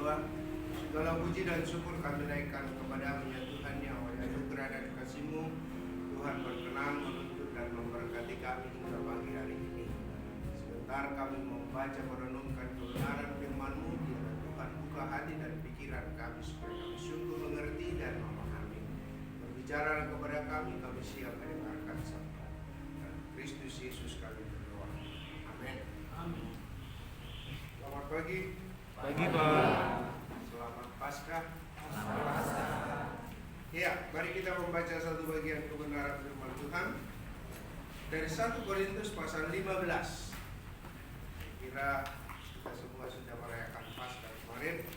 berdoa. Segala puji dan syukur kami naikkan kepada-Mu ya Tuhan, yang oleh anugerah dan kasih-Mu Tuhan berkenan menuntut dan memberkati kami hingga pagi hari ini. Sebentar kami membaca merenungkan kebenaran firman-Mu, biarlah Tuhan buka hati dan pikiran kami supaya kami sungguh mengerti dan memahami. Berbicara kepada kami siap mendengarkan sabda. Kristus Yesus kami berdoa. Amin. Amin. Selamat pagi. Pagi, Pak. Selamat Paskah. Selamat Paskah. Ya, mari kita membaca satu bagian kebenaran firman Tuhan dari 1 Korintus pasal 15. Kira kita semua sudah merayakan Paskah kemarin,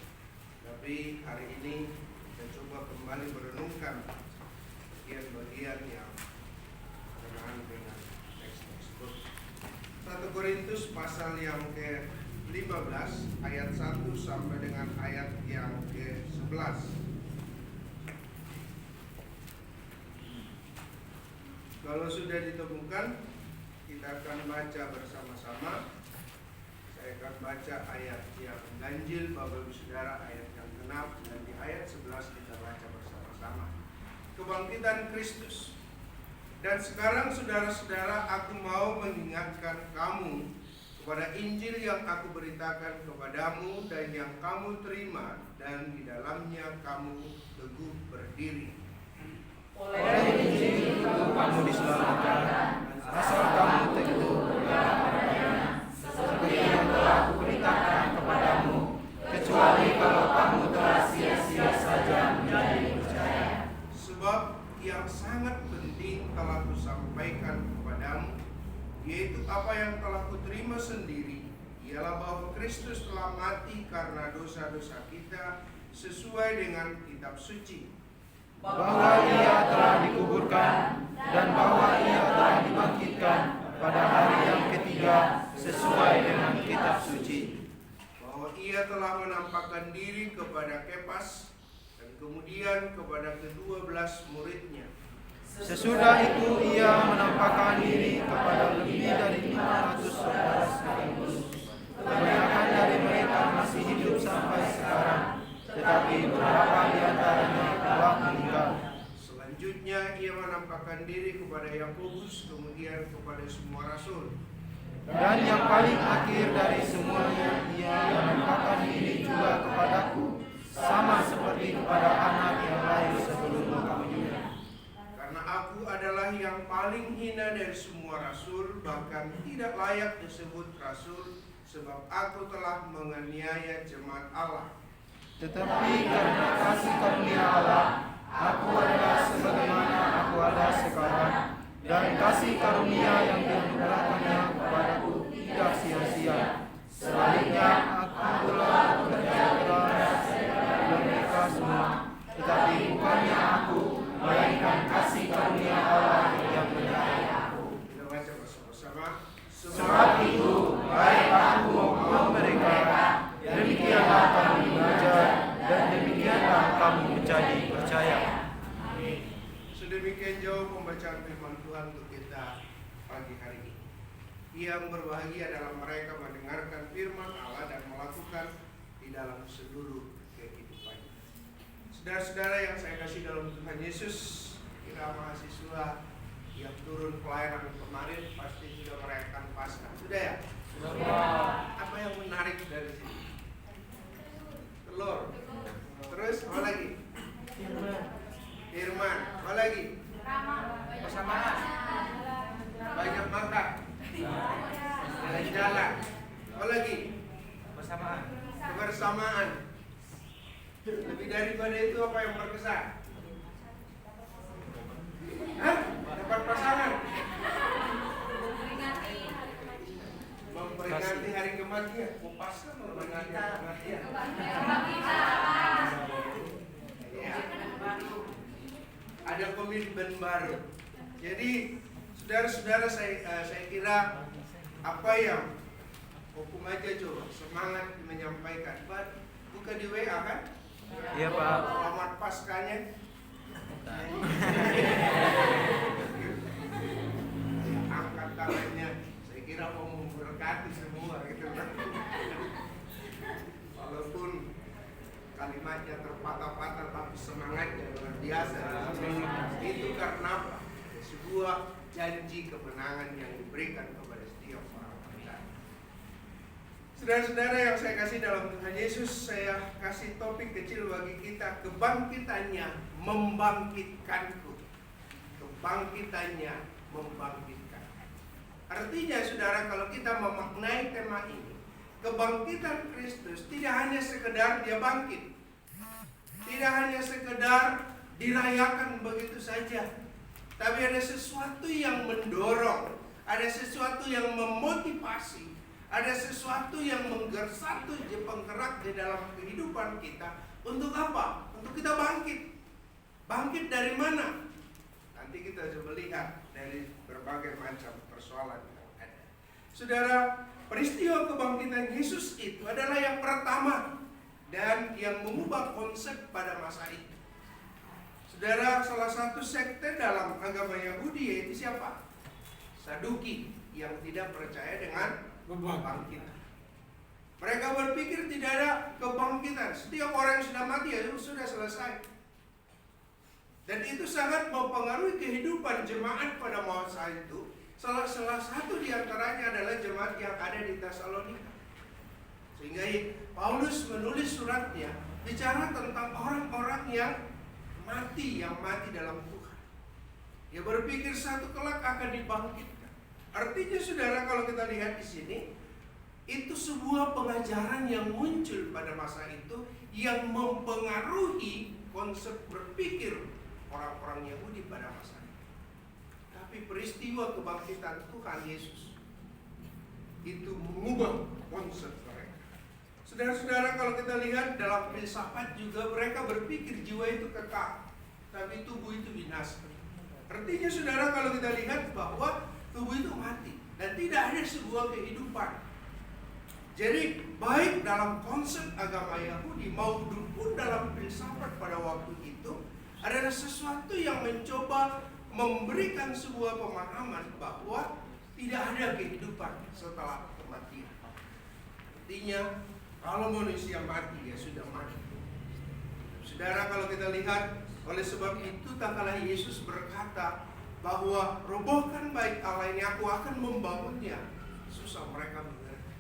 tapi hari ini kita coba kembali merenungkan bagian-bagian yang berkenaan dengan teks tersebut. 1 Korintus pasal yang ke-15 ayat 1 sampai dengan ayat yang ke-11. Kalau sudah ditemukan, kita akan baca bersama-sama. Saya akan baca ayat yang ganjil, Bapak Ibu Saudara, ayat yang ke-6, dan di ayat 11 kita baca bersama-sama. Kebangkitan Kristus. Dan sekarang saudara-saudara, aku mau mengingatkan kamu kepada Injil yang aku beritakan kepadamu dan yang kamu terima, dan di dalamnya kamu teguh berdiri. Oleh Injil itu kamu diselamatkan, asal kamu teguh berpegang padanya, seperti yang telah aku beritakan kepadamu, kecuali kalau kamu telah sia-sia saja menjadi percaya. Sebab yang sangat penting telah kusampaikan kepadamu, yaitu apa yang telah kuterima sendiri, ialah bahwa Kristus telah mati karena dosa-dosa kita sesuai dengan kitab suci, bahwa Ia telah dikuburkan, dan bahwa Ia telah dibangkitkan pada hari yang ketiga sesuai dengan kitab suci, bahwa Ia telah menampakkan diri kepada Kefas dan kemudian kepada ke-12 muridnya. Sesudah itu Ia menampakkan diri kepada lebih dari 500 saudara sekaligus. Kebanyakan dari mereka masih hidup sampai sekarang, tetapi beberapa di antaranya telah meninggal. Selanjutnya Ia menampakkan diri kepada Yakobus, kemudian kepada semua rasul. Dan yang paling akhir dari semuanya, Ia menampakkan diri juga kepadaku, sama seperti kepada anak yang lahir sebelum kamu juga. Karena aku adalah yang paling hina dari semua rasul, bahkan tidak layak disebut rasul, sebab aku telah menganiaya jemaat Allah. Tetapi karena kasih karunia Allah, aku adalah sebagaimana aku ada sekarang, dan kasih karunia yang dianugerahkannya kepadaku tidak sia-sia. Sebaliknya, aku telah bekerja keras daripada mereka semua, tetapi bukannya aku, melainkan kasih karunia Allah yang menyertai aku. Kita baca bersama-sama. Sebab itu, baik aku maupun mereka, demikianlah kamu belajar, dan demikianlah kamu menjadi percaya. Sedemikian jauh pembacaan firman Tuhan untuk kita pagi hari ini. Yang berbahagia adalah mereka mendengarkan firman Allah dan melakukan di dalam seluruh kehidupan. Saudara-saudara yang saya kasih dalam Tuhan Yesus, kira mahasiswa yang turun pelayanan kemarin pasti sudah merayakan Paskah. Sudah ya? Sudah. Apa yang menarik dari sini? Telur. Terus apa lagi? Firman. Apa lagi? Persamaan. Banyak makan. Jalan-jalan. Apa lagi? Kebersamaan. Lebih daripada itu apa yang berkesan? Hah? Dapat pasangan. Memperingati hari kematian. Paskah memperingati hari kematian. Ya. Ada komitmen baru. Jadi saudara-saudara, saya kira apa yang hukum aja coba semangat menyampaikan. Buka di WA kan? Iya, Pak. Selamat Paskahnya. Angkat tangannya. Saya kira mau memberkati semua gitu kan. Walaupun jemaatnya terpatah-patah tapi semangatnya luar biasa. Itu karena apa? Ada sebuah janji kemenangan yang diberikan kepada setiap orang percaya. Saudara-saudara yang saya kasih dalam Tuhan Yesus, saya kasih topik kecil bagi kita, kebangkitannya membangkitkanku. Kebangkitannya membangkitkan. Artinya saudara, kalau kita memaknai tema ini, kebangkitan Kristus tidak hanya sekedar dia bangkit, tidak hanya sekedar dirayakan begitu saja, tapi ada sesuatu yang mendorong, ada sesuatu yang memotivasi, ada sesuatu yang penggerak di dalam kehidupan kita. Untuk apa? Untuk kita bangkit. Bangkit dari mana? Nanti kita coba lihat dari berbagai macam persoalan yang ada. Saudara, peristiwa kebangkitan Yesus itu adalah yang pertama dan yang mengubah konsep pada masa itu. Saudara, salah satu sekte dalam agama Yahudi yaitu siapa? Saduki, yang tidak percaya dengan kebangkitan. Mereka berpikir tidak ada kebangkitan. Setiap orang yang sudah mati ya sudah selesai. Dan itu sangat mempengaruhi kehidupan jemaat pada masa itu. Salah satu di antaranya adalah jemaat yang ada di Tesalonika. Sehingga Paulus menulis suratnya bicara tentang orang-orang yang mati dalam Tuhan. Dia berpikir satu kelak akan dibangkitkan. Artinya saudara, kalau kita lihat di sini, itu sebuah pengajaran yang muncul pada masa itu yang mempengaruhi konsep berpikir orang-orang Yahudi pada masa itu. Tapi peristiwa kebangkitan Tuhan Yesus itu mengubah konsep mereka. Saudara-saudara, kalau kita lihat dalam filsafat juga mereka berpikir jiwa itu kekal, tapi tubuh itu binasa. Artinya saudara, kalau kita lihat bahwa tubuh itu mati dan tidak ada sebuah kehidupan. Jadi baik dalam konsep agama Yahudi maupun dalam filsafat pada waktu itu adalah sesuatu yang mencoba memberikan sebuah pemahaman bahwa tidak ada kehidupan setelah kematian. Artinya kalau manusia mati ya sudah mati. Saudara, kalau kita lihat, oleh sebab itu tak kalah Yesus berkata bahwa robohkan bait Allah ini, aku akan membangunnya. Susah mereka mengerti.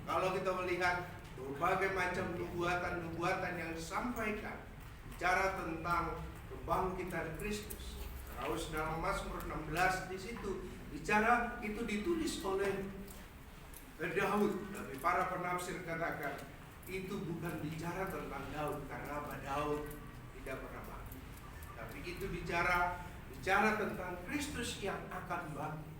Kalau kita melihat berbagai macam nubuatan yang disampaikan bicara tentang kebangkitan Kristus. Terus dalam Mazmur 16 di situ bicara, itu ditulis oleh Daud. Tapi para penafsir katakan itu bukan bicara tentang Daud, karena apa? Daud tidak pernah mati. Tapi itu bicara tentang Kristus yang akan bangkit.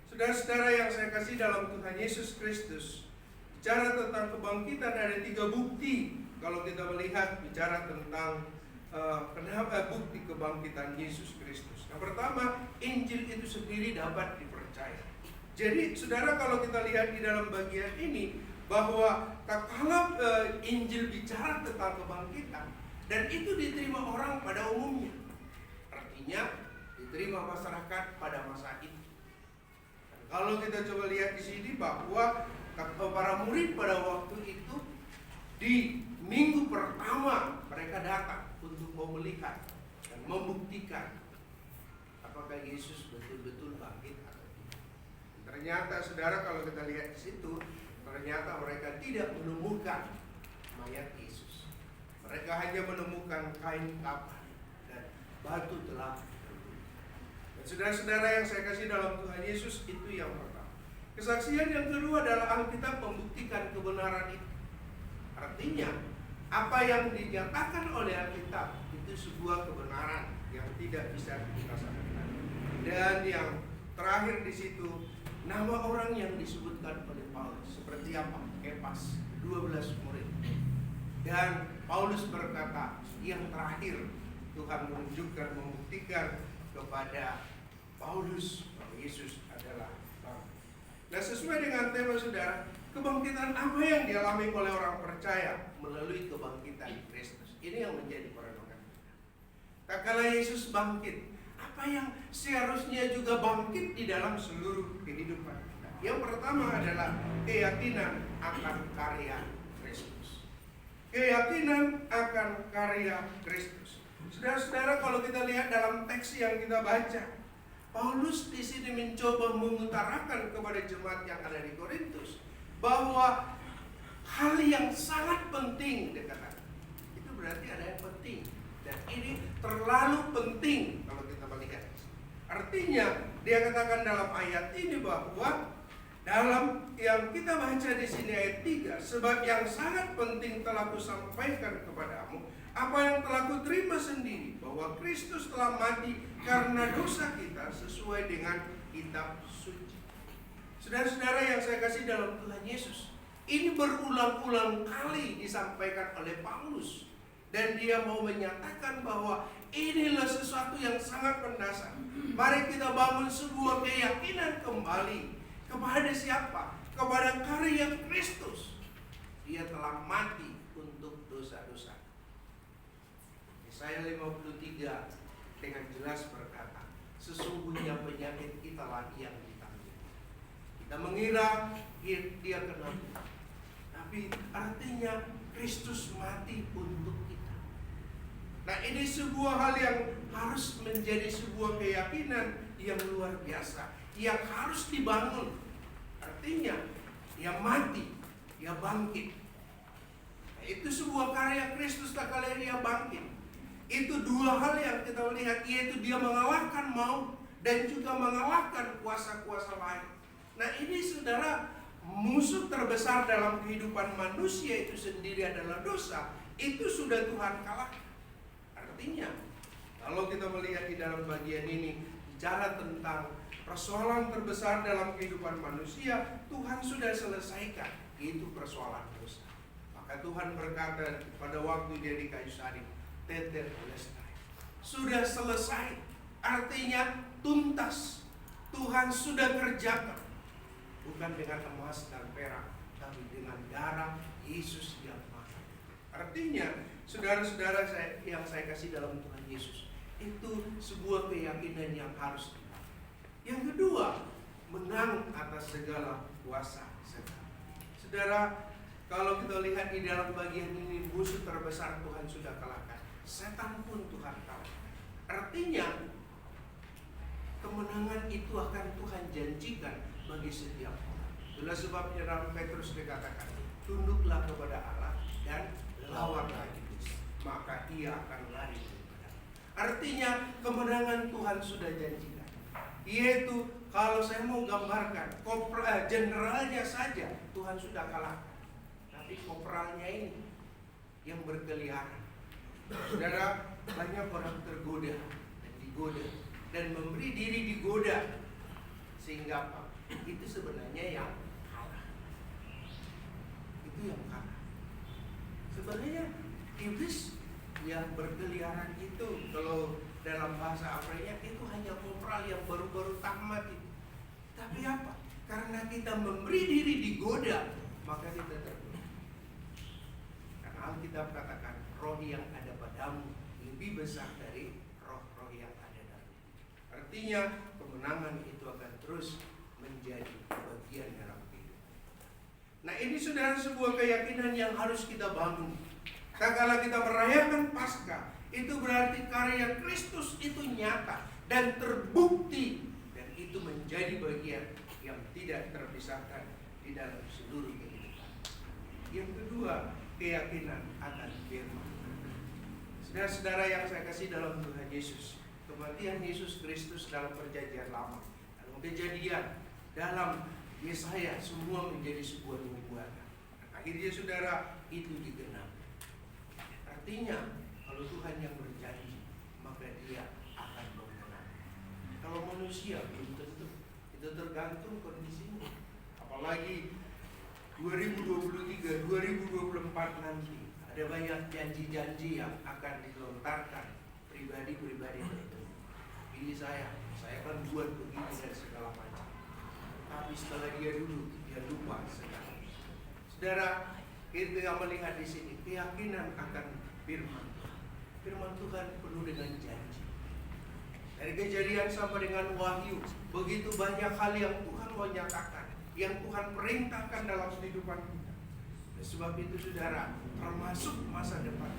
Saudara-saudara yang saya kasih dalam Tuhan Yesus Kristus, bicara tentang kebangkitan ada 3 bukti. Kalau kita melihat bicara tentang kenapa bukti kebangkitan Yesus Kristus. Yang pertama, Injil itu sendiri dapat dipercaya. Jadi saudara, kalau kita lihat di dalam bagian ini bahwa kalau Injil bicara tentang kebangkitan dan itu diterima orang pada umumnya, artinya diterima masyarakat pada masa itu. Dan kalau kita coba lihat di sini bahwa para murid pada waktu itu di minggu pertama mereka datang untuk melihat dan membuktikan apakah Yesus betul-betul bangkit atau tidak. Ternyata saudara, kalau kita lihat di situ, ternyata mereka tidak menemukan mayat Yesus. Mereka hanya menemukan kain kapan dan batu telah tertutup. Dan saudara-saudara yang saya kasih dalam Tuhan Yesus, itu yang pertama. Kesaksian yang kedua adalah Alkitab membuktikan kebenaran itu. Artinya apa yang dinyatakan oleh Alkitab itu sebuah kebenaran yang tidak bisa dirasakan. Dan yang terakhir di situ, nama orang yang disebutkan oleh Paulus seperti apa? Kepas, 12 murid. Dan Paulus berkata, yang terakhir Tuhan menunjukkan, membuktikan kepada Paulus bahwa Yesus adalah Bapa. Nah, sesuai dengan tema saudara, kebangkitan apa yang dialami oleh orang percaya melalui kebangkitan Kristus? Ini yang menjadi perenungan kita. Tak kala Yesus bangkit, apa yang seharusnya juga bangkit di dalam seluruh kehidupan kita? Yang pertama adalah keyakinan akan karya Kristus. keyakinan akan karya Kristus. Saudara-saudara, kalau kita lihat dalam teks yang kita baca, Paulus di sini mencoba mengutarakan kepada jemaat yang ada di Korintus bahwa hal yang sangat penting, dia katakan. Itu berarti ada yang penting, dan ini terlalu penting kalau kita melihat. Artinya dia katakan dalam ayat ini bahwa dalam yang kita baca di sini ayat 3, sebab yang sangat penting telah kusampaikan kepadamu apa yang telah kuterima sendiri, bahwa Kristus telah mati karena dosa kita sesuai dengan kitab suci. Saudara-saudara yang saya kasih dalam Tuhan Yesus, ini berulang-ulang kali disampaikan oleh Paulus, dan dia mau menyatakan bahwa inilah sesuatu yang sangat mendasar. Mari kita bangun sebuah keyakinan kembali kepada siapa? Kepada karya Kristus. Dia telah mati untuk dosa-dosa. Yesaya 53 dengan jelas berkata, sesungguhnya penyakit kita lah yang ditanggung. Kita mengira dia kena, tapi artinya Kristus mati untuk kita. Nah, ini sebuah hal yang harus menjadi sebuah keyakinan yang luar biasa, yang harus dibangun. Artinya dia mati, dia bangkit. Nah, itu sebuah karya Kristus tak kala dia bangkit. Itu dua hal yang kita lihat, yaitu dia mengalahkan maut dan juga mengalahkan kuasa-kuasa lain. Nah, ini saudara, musuh terbesar dalam kehidupan manusia itu sendiri adalah dosa. Itu sudah Tuhan kalahkan. Artinya, kalau kita melihat di dalam bagian ini, bicara tentang persoalan terbesar dalam kehidupan manusia, Tuhan sudah selesaikan, yaitu persoalan dosa. Maka Tuhan berkata pada waktu dia di kayu salib, tetelestai, sudah selesai. Artinya tuntas. Tuhan sudah kerjakan, bukan dengan emas dan perak, tapi dengan darah Yesus yang mahal. Artinya, saudara-saudara yang saya kasih dalam Tuhan Yesus, itu sebuah keyakinan yang harus kita. Yang kedua, menang atas segala kuasa setan. Saudara, kalau kita lihat di dalam bagian ini, musuh terbesar Tuhan sudah kalahkan. Setan pun Tuhan kalahkan. Artinya, kemenangan itu akan Tuhan janjikan bagi setiap orang. Itulah sebabnya dalam Petrus dikatakan, tunduklah kepada Allah dan lawanlah iblis, maka ia akan lari kepada. Artinya kemenangan Tuhan sudah janjikan. Yaitu kalau saya mau gambarkan, jenderalnya saja Tuhan sudah kalahkan, tapi kopralnya ini yang berkeliaran. Saudara, banyak orang tergoda dan digoda dan memberi diri digoda, sehingga apa? Itu sebenarnya yang kalah. Itu yang kalah. Sebenarnya iblis yang berkeliaran itu, kalau dalam bahasa Abraham itu hanya kopral yang baru-baru tamat itu. Tapi apa? Karena kita memberi diri digoda, maka kita tergoda. Karena Alkitab katakan, roh yang ada padamu lebih besar dari roh-roh yang ada dalam. Artinya kemenangan itu akan terus menjadi bagian dalam hidup. Nah, ini saudara sebuah keyakinan yang harus kita bangun. Kala kita merayakan Paskah, itu berarti karya Kristus itu nyata dan terbukti, dan itu menjadi bagian yang tidak terpisahkan di dalam seluruh kehidupan. Yang kedua, keyakinan akan firman. Saudara-saudara yang saya kasih dalam Tuhan Yesus, kematian Yesus Kristus dalam perjanjian lama, dalam kejadian, dalam Yesaya, semua menjadi sebuah nubuatan. Akhirnya saudara, itu digenapi. Artinya, kalau Tuhan yang berjanji, maka dia akan menggenapi. Kalau manusia belum tentu, itu tergantung kondisinya. Apalagi 2023, 2024 nanti, ada banyak janji-janji yang akan dilontarkan pribadi-pribadi itu. Pilih saya akan buat begini dan segala macam. Tapi setelah dia duduk, dia lupa segala. Saudara, kita melihat di sini keyakinan akan firman Tuhan. Firman Tuhan penuh dengan janji. Dari Kejadian sampai dengan Wahyu, begitu banyak hal yang Tuhan mau nyatakan, yang Tuhan perintahkan dalam kehidupan kita. Sebab itu saudara, termasuk masa depan,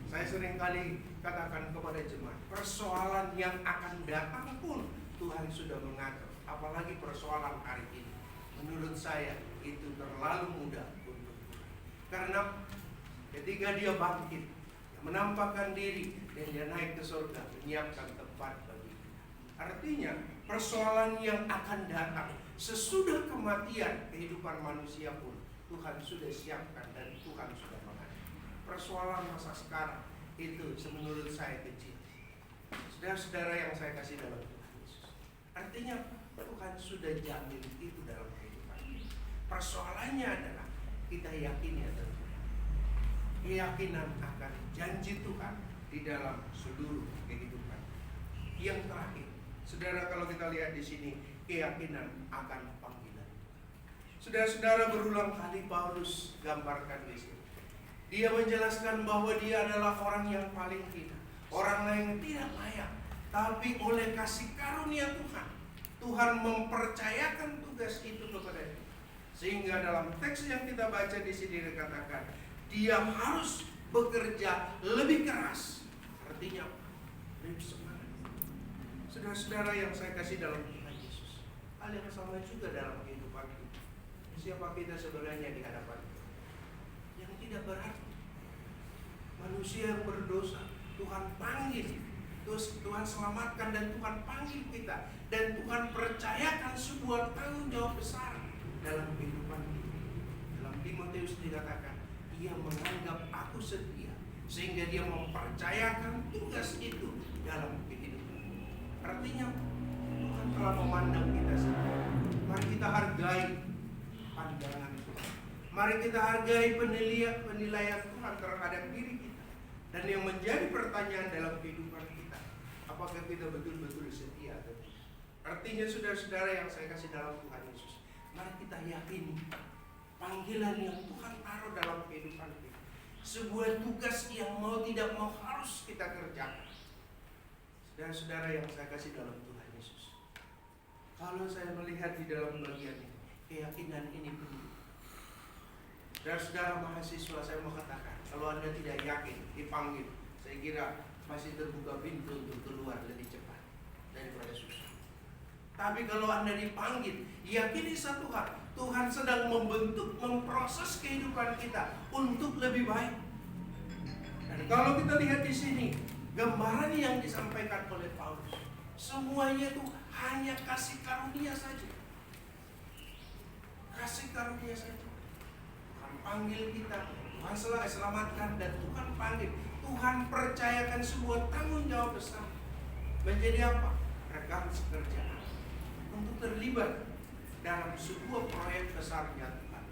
saya sering kali katakan kepada jemaat, persoalan yang akan datang pun Tuhan sudah mengatur. Apalagi persoalan hari ini, menurut saya itu terlalu mudah untuk Tuhan. Karena ketika dia bangkit, menampakkan diri, dan dia naik ke surga, menyiapkan tempat bagi kita. Artinya persoalan yang akan datang sesudah kematian, kehidupan manusia pun Tuhan sudah siapkan dan Tuhan sudah mengatur. Persoalan masa sekarang itu menurut saya kecil. Saudara-saudara yang saya kasih dalam Tuhan Yesus, artinya Tuhan sudah jamin itu dalam kehidupan kita. Persoalannya adalah kita yakini atau tidak. Keyakinan akan janji Tuhan di dalam seluruh kehidupan. Yang terakhir, saudara, kalau kita lihat di sini, keyakinan akan panggilan. Saudara-saudara, berulang kali Paulus gambarkan di sini. Dia menjelaskan bahwa dia adalah orang yang paling hina, orang yang tidak layak, tapi oleh kasih karunia Tuhan, Tuhan mempercayakan tugas itu kepada dia. Sehingga dalam teks yang kita baca di sini dikatakan, dia harus bekerja lebih keras. Artinya lebih semangat. Saudara-saudara yang saya kasih dalam Tuhan Yesus, hal yang sama juga dalam kehidupan kita. Siapa kita sebenarnya di hadapan Tuhan? Yang tidak berarti. Manusia yang berdosa, Tuhan panggil, terus Tuhan selamatkan dan Tuhan panggil kita, dan Tuhan percayakan sebuah tanggung jawab besar dalam kehidupan kita. Dalam Timotius dikatakan, ia menganggap aku setia, sehingga dia mempercayakan tugas itu dalam kehidupan. Artinya Tuhan telah memandang kita setia. Mari kita hargai pandangan Tuhan. Mari kita hargai penilaian Tuhan terhadap diri kita. Dan yang menjadi pertanyaan dalam kehidupan kita, apakah kita betul-betul setia atau tidak? Artinya saudara-saudara yang saya kasih dalam Tuhan Yesus, mari kita yakini panggilan yang Tuhan taruh dalam kehidupan kita. Sebuah tugas yang mau tidak mau harus kita kerjakan. Saudara-saudara yang saya kasih dalam Tuhan Yesus, kalau saya melihat di dalam bagian ini, keyakinan ini penting. Saudara-saudara mahasiswa, saya mau katakan, kalau Anda tidak yakin dipanggil, saya kira masih terbuka pintu untuk keluar lebih cepat daripada susah. Tapi kalau Anda dipanggil, yakini satu hal, Tuhan sedang membentuk, memproses kehidupan kita untuk lebih baik. Dan kalau kita lihat di sini, gambaran yang disampaikan oleh Paulus, semuanya itu hanya kasih karunia saja. Kasih karunia saja. Tuhan panggil kita, Tuhan selamatkan, dan Tuhan panggil, Tuhan percayakan sebuah tanggung jawab besar. Menjadi apa? Rekan sekerjaan, untuk terlibat dalam sebuah proyek besarnya Tuhan,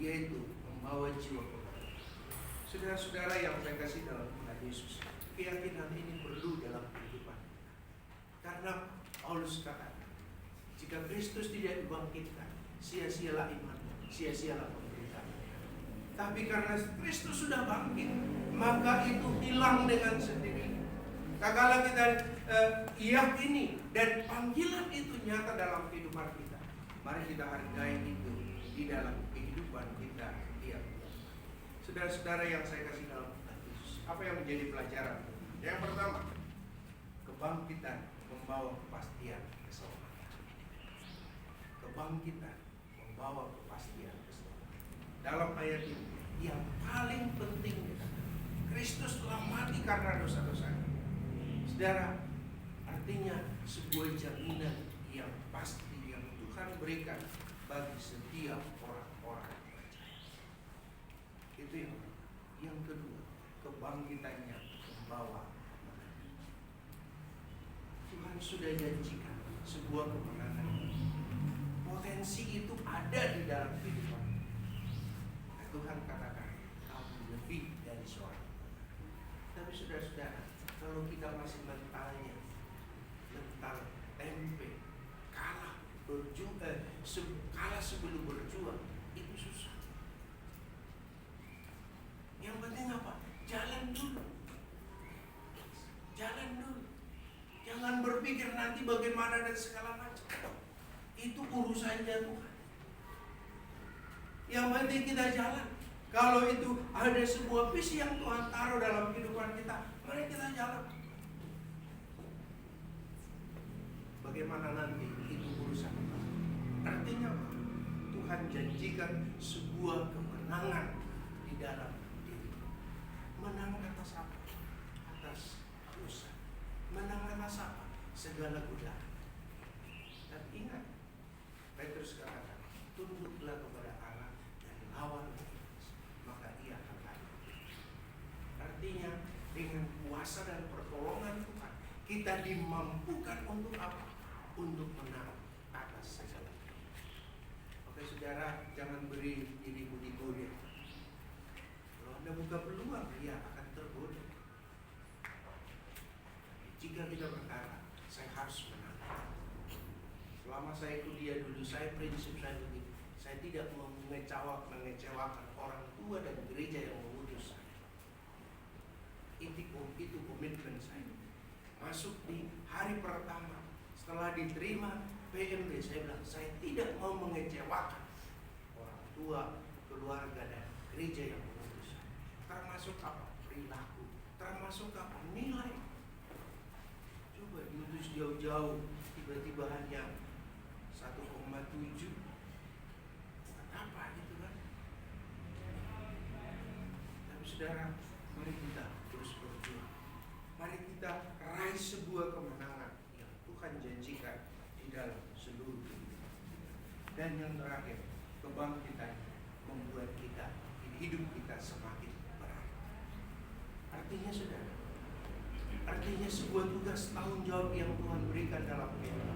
yaitu membawa jiwa kepada. Saudara-saudara yang saya kasih dalam Tuhan Yesus, keyakinan ini perlu dalam kehidupan. Karena Paulus katakan, jika Kristus tidak dibangkitkan, sia-sialah iman, sia-sialah pemberitaan. Tapi karena Kristus sudah bangkit, maka itu hilang dengan sendirinya. Kalau kita yakini dan panggilan itu nyata dalam kehidupan kita, mari kita hargai itu di dalam kehidupan kita. Saudara-saudara yang saya kasih dalam Tuhan Yesus, apa yang menjadi pelajaran? Yang pertama, kebangkitan membawa kepastian keselamatan. Kebangkitan membawa kepastian keselamatan. Dalam ayat ini, yang paling penting Kristus telah mati karena dosa-dosa. Saudara, artinya sebuah jaminan yang pasti yang Tuhan berikan bagi setiap orang-orang yang percaya. Itu yang kedua, kebangkitannya membawa kemenangan. Tuhan sudah janjikan sebuah kemenangan. Potensi itu ada di dalam kehidupan. Nah, Tuhan katakan, kamu lebih dari seorang. Tapi saudara-saudara, kalau kita masih mental tempe, kalah sebelum berjuang, itu susah. Yang penting apa? Jalan dulu. Jangan berpikir nanti bagaimana dan segala macam. Itu urusannya Tuhan. Yang penting kita jalan. Kalau itu ada sebuah visi yang Tuhan taruh dalam kehidupan kita, mari kita jalan. Bagaimana nanti itu urusan kita. Artinya Tuhan janjikan sebuah kemenangan di dalam diri. Menang atas apa? Atas dosa. Menang atas apa? Segala godaan. Dan ingat, Petrus katakan, tunduklah kepada Allah dan lawan iblis, maka ia akan lari. Artinya dengan kuasa dan pertolongan Tuhan, kita dimampukan untuk apa? Untuk menang atas segala. Oke saudara, jangan beri dirimu digoda. Kalau Anda buka peluang, dia akan tergoda. Jika kita berkata, saya harus menang. Selama saya kuliah dulu, prinsip saya begini. Saya tidak mau mengecewakan orang tua dan gereja yang mengutus saya. Itu komitmen saya. Masuk di hari pertama, setelah diterima PMB, saya bilang, saya tidak mau mengecewakan orang tua, keluarga, dan gereja yang mengutus saya. Termasuk apa? Perilaku. Termasuk apa? Nilai. Coba diutus jauh-jauh, tiba-tiba hanya 1,7. Apa itu kan? Tapi saudara, mari kita terus berjuang. Mari kita raih sebuah kemenangan yang Tuhan janjikan di dalam seluruh dunia. Dan yang terakhir, kebangkitan membuat kita, hidup kita semakin berat. Artinya saudara, sebuah tugas tanggung jawab yang Tuhan berikan dalam kita.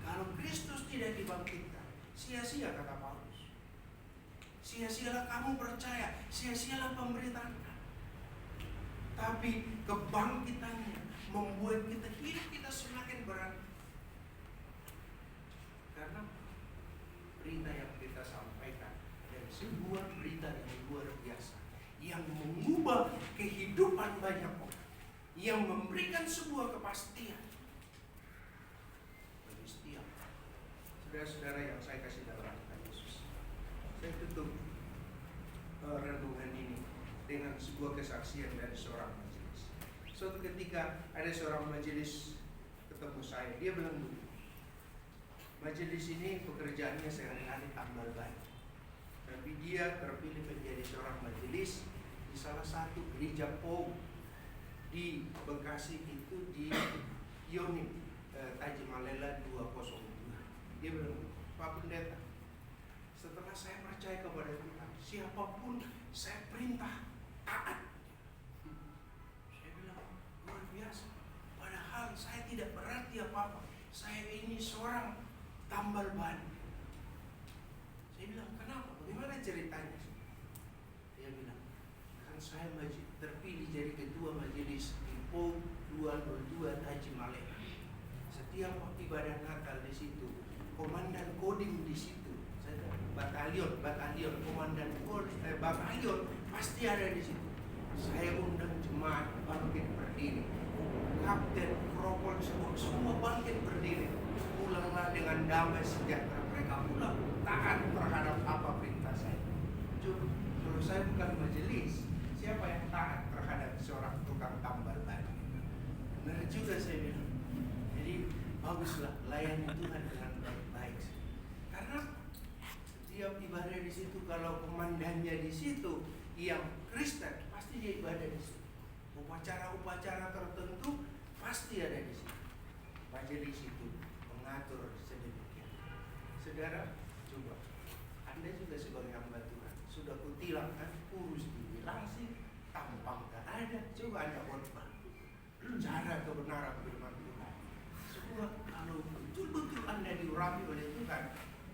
Kalau Kristus tidak dibangkitkan, sia-sia kata Paulus. Sia-sialah kamu percaya, sia-sialah pemberitaan. Tapi kebangkitannya membuat hidup kita semakin berat. Karena berita yang kita sampaikan adalah sebuah berita yang luar biasa, yang mengubah kehidupan banyak orang, yang memberikan sebuah kepastian bagi setiap saudara-saudara yang saya kasih dalam Tuhan Yesus. Saya tutup renungan ini dengan sebuah kesaksian dari seorang majelis. Suatu ketika ada seorang majelis ketemu saya, dia bilang begini, majelis ini pekerjaannya sehari-hari tambal ban, tapi dia terpilih menjadi seorang majelis di salah satu gereja POM di Bekasi, itu di Yonim Tajimalela 202. Dia bilang, Pak Pendeta, setelah saya percaya kepada Tuhan, siapapun saya perintah taat. Saya bilang, luar biasa. Padahal saya tidak berarti apa-apa. Saya ini seorang tambal ban. Saya bilang, kenapa? Bagaimana ceritanya? Dia bilang, kan saya terpilih jadi ketua majelis di POM 202 Tajimalela. Setiap ibadah Natal di situ, komandan kodim di situ, batalion, komandan batalion pasti ada di situ. Saya undang jemaat bangkit berdiri, kapten, propol, semua bangkit berdiri. Pulanglah dengan damai sejahtera. Mereka pulang taat terhadap apa perintah saya. Coba, kalau saya bukan majelis, siapa yang taat terhadap seorang tukang tambal ban? Benar juga saya bilang. Jadi baguslah layani Tuhan dengan baik-baik. Karena setiap ibadah di situ, kalau komandannya di situ yang Kristen, pasti dia ibadah di situ. Upacara-upacara tertentu pasti ada di situ. Majelis itu mengatur sedemikian. Saudara, coba Anda juga sebagai hamba Tuhan, sudah kutilang kan, kurus dibilangsin, tampang tak ada. Coba Anda khotbah cara kebenaran firman Tuhan. Sebuah kalau betul-betul Anda diurapi oleh Tuhan,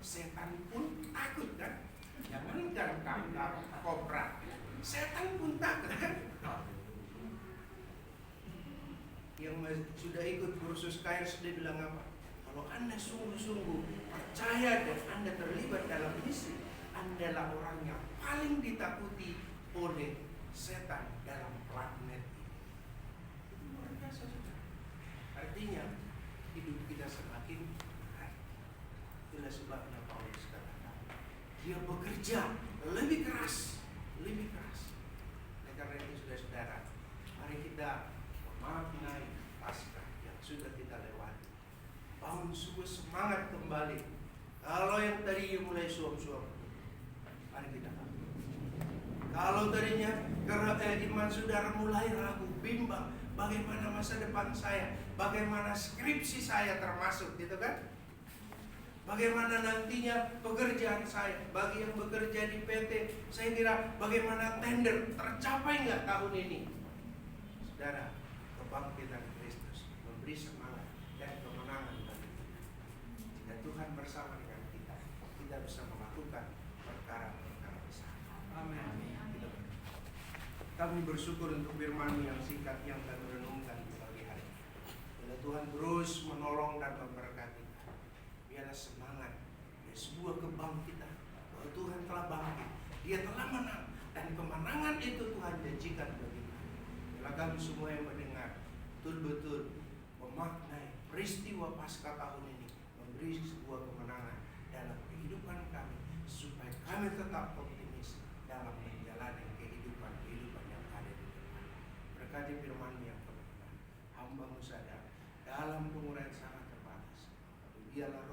setan pun takut kan? Jangankan kakak, kopra, setan pun takut kan? Yang sudah ikut kursus KRS dia bilang apa? Kalau Anda sungguh-sungguh percaya dan Anda terlibat dalam misi, Anda lah orang yang paling ditakuti oleh setan dalam planet ini. Itu luar biasa. Artinya hidup kita semakin berat. Itulah sebabnya Paulus katakan, dia bekerja lebih keras, Kalau tadinya iman saudara mulai ragu, bimbang, bagaimana masa depan saya, bagaimana skripsi saya termasuk, gitu kan? Bagaimana nantinya pekerjaan saya, bagi yang bekerja di PT, saya kira bagaimana tender, tercapai nggak tahun ini? Saudara, kebangkitan Kristus memberi semangat dan kemenangan bagi kita. Jika Tuhan bersama dengan kita, kita bisa melakukan perkara-perkara besar. Amin. Kami bersyukur untuk firman yang singkat yang kami renungkan di pagi hari. Bila Tuhan terus menolong dan memberkati, biarlah semangat dan sebuah kebangkitan bahwa Tuhan telah bangkit, Dia telah menang, dan kemenangan itu Tuhan janjikan bagi kita. Bila kami semua yang mendengar betul-betul memaknai peristiwa Paskah tahun ini, memberi sebuah kemenangan dalam kehidupan kami, supaya kami tetap optimis dalam menjalani kehidupan yang ada di depan. Berkati firman yang kebenaran, hamba-Mu sadar dalam pengurayan sangat terbatas, tapi biarlah